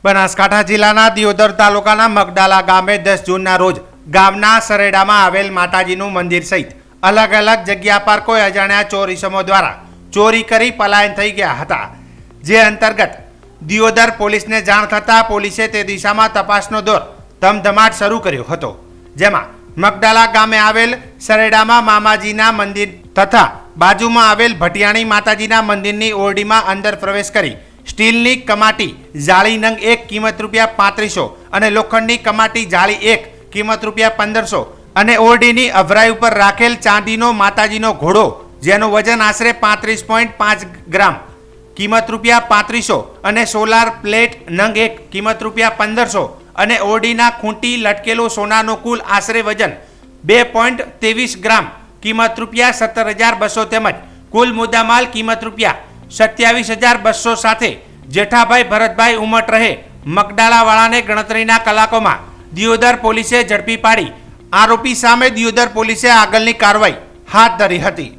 બનાસકાંઠા જિલ્લાના દિયોદર તાલુકાના મગડાલા ગામે 10 જૂનના રોજ ગામના સરેડામાં આવેલ માતાજીનું મંદિર સહિત અલગ અલગ જગ્યા પર કોઈ અજાણ્યા ચોર ઇસમો દ્વારા ચોરી કરી પલાયન થઈ ગયા હતા। જે અંતર્ગત દિયોદર પોલીસને જાણ થતાં પોલીસે તે દિશામાં તપાસનો દોર ધમધમાટ શરૂ કર્યો હતો। જેમાં મગડાલા ગામે આવેલ સરેડામાં મામાજીના મંદિર તથા બાજુમાં આવેલ ભટિયાણી માતાજીના મંદિરની ઓરડીમાં અંદર પ્રવેશ કરી સ્ટીલની કમાટી જાળી નંગ 1 કિંમત ₹3500 અને લોખંડની કમાટી જાળી 1 કિંમત ₹1500 અને ઓરડીની અભરાઈ ઉપર રાખેલ ચાંદીનો માતાજીનો ઘોડો જેનું વજન આશરે 35.5 ગ્રામ કિંમત ₹3500 અને સોલાર પ્લેટ નંગ 1 કિંમત ₹1500 અને ઓરડીના ખૂંટી લટકેલો સોનાનો કુલ આશરે વજન 2.23 ગ્રામ કિંમત ₹17,200 તેમજ કુલ મુદ્દામાલ કિંમત ₹27,200 સાથે જેઠાભાઈ ભરતભાઈ ઉમટ રહે મગડાલાવાળાને ગણતરીના કલાકોમાં દિયોદર પોલીસે ઝડપી પાડી આરોપી સામે દિયોદર પોલીસે આગળની કાર્યવાહી હાથ ધરી હતી।